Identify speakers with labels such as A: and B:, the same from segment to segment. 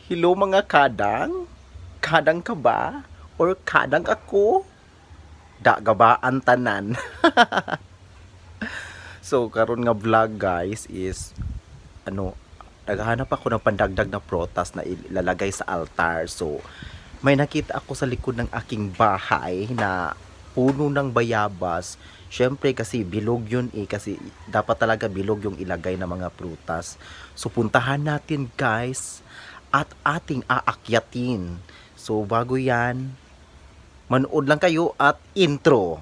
A: Hello mga kadang? Kadang ka ba? Or kadang ako? Dagabaan tanan. So karon nga vlog guys is ano, naghahanap ako ng pandagdag na protas na ilalagay sa altar. So may nakita ako sa likod ng aking bahay na puno ng bayabas. Syempre kasi bilog yun kasi dapat talaga bilog yung ilagay ng mga prutas. So puntahan natin guys at ating aakyatin. So bago yan, manood lang kayo at intro.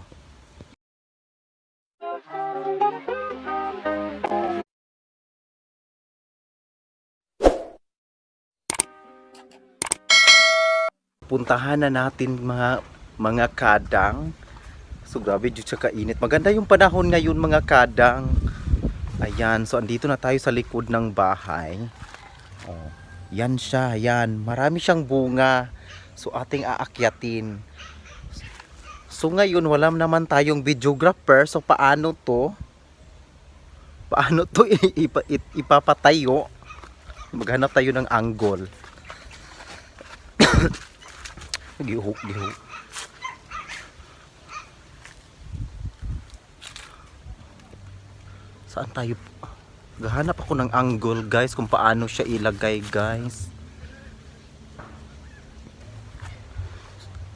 A: Puntahan na natin mga kadang. So grabe dito sa kainit. Maganda yung panahon ngayon mga kadang. Ayan, so andito na tayo sa likod ng bahay. Oh, yan siya, yan. Marami siyang bunga. So ating aakyatin. So ngayon wala naman tayong videographer. So paano to? Paano to ipapatayo? Maghanap tayo ng angle. Gihuk. Saan tayo? Gahanap ako ng angle guys kung paano siya ilagay guys.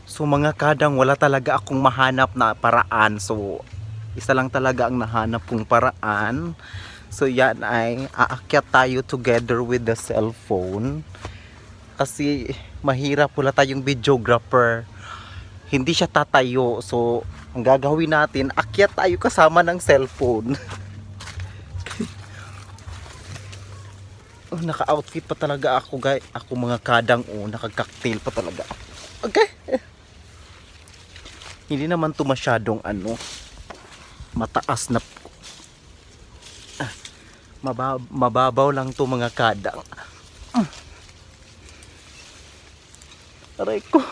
A: So mga kadang wala talaga akong mahanap na paraan. So isa lang talaga ang nahanap kong paraan. So yan ay aakyat tayo together with the cellphone. Kasi mahirap, wala tayong videographer. Hindi siya tatayo. So ang gagawin natin, akyat tayo kasama ng cellphone. Oh, naka-outfit pa talaga ako guys. Ako mga kadang naka-cocktail pa talaga. Okay. Hindi naman to masyadong mataas na mababaw lang to mga kadang. Aray ko.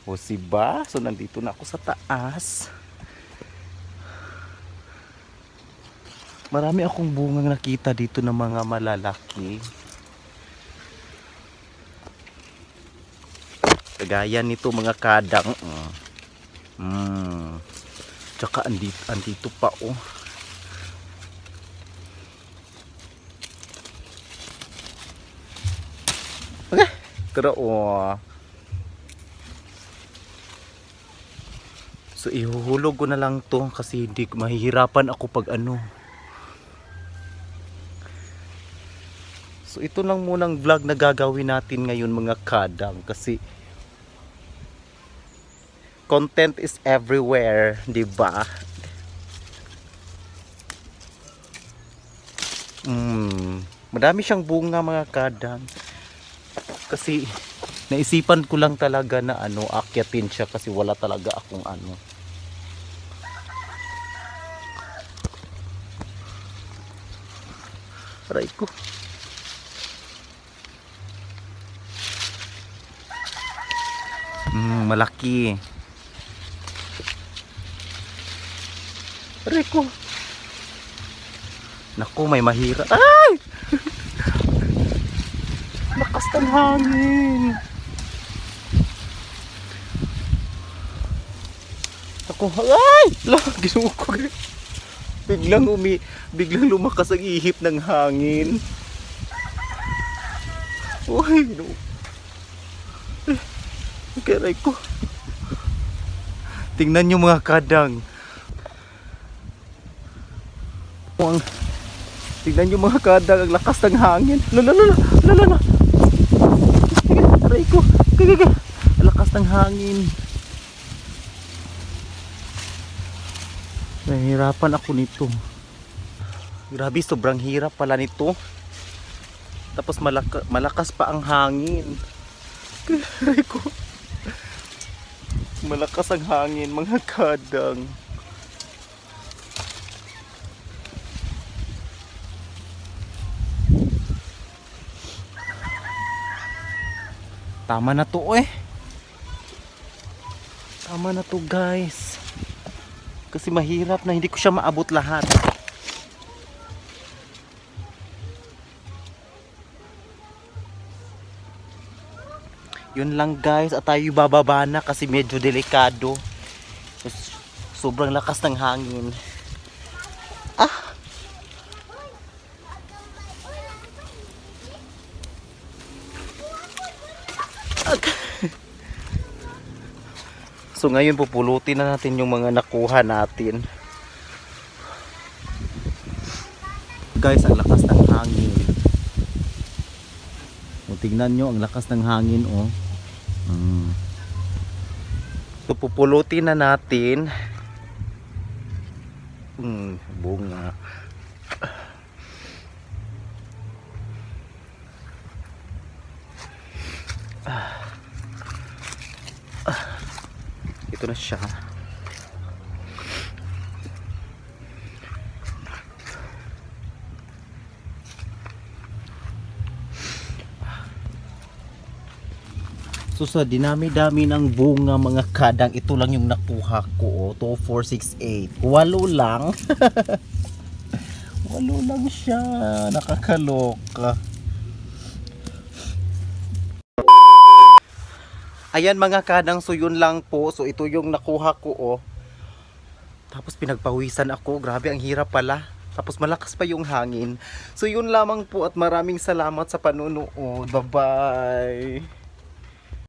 A: O siba? So nandito na ako sa taas. Marami akong bungang nakita dito ng mga malalaki. Kagaya nito mga kadang. Tsaka andito pa Okay. Pero so ihuhulog ko na lang to kasi hindi mahihirapan ako pag So ito lang munang vlog na gagawin natin ngayon mga kadang kasi content is everywhere, 'di ba? Madami siyang bunga mga kadang. Kasi naisipan ko lang talaga na akyatin siya kasi wala talaga akong Aray ko. Malaki. Aray ko. Naku, may mahirap. Ay! Lakas ng hangin. Ako, ay! Ginuko. Biglang lumakas ang ihip ng hangin. Uy, no. Karay ko. Tingnan nyo mga kadang. Tingnan nyo mga kadang, ang lakas ng hangin. Lala. Karay ko. Ang lakas ng hangin. Nahihirapan ako nito. Grabe, sobrang hirap pala nito. Tapos malakas pa ang hangin. Karay ko. Malakas ang hangin mga kadang. Tama na to Tama na to guys. Kasi mahirap na hindi ko siya maabot lahat. Yun lang guys, at tayo bababa na kasi medyo delikado. Sobrang lakas ng hangin. Ah! So ngayon pupulutin na natin yung mga nakuha natin. Guys, ang lakas ng hangin. O, tingnan nyo, ang lakas ng hangin, oh. So pupulutin na natin. Bunga. Ito na siya. So sa dinami-dami ng bunga mga kadang, ito lang yung nakuha ko. 2, 4, 6, 8. Walo lang. Walo lang siya. Nakakaloka. Ayan mga kadang, so yun lang po. So ito yung nakuha ko, oh. Tapos pinagpawisan ako. Grabe, ang hirap pala. Tapos malakas pa yung hangin. So yun lamang po at maraming salamat sa panunood. Bye-bye.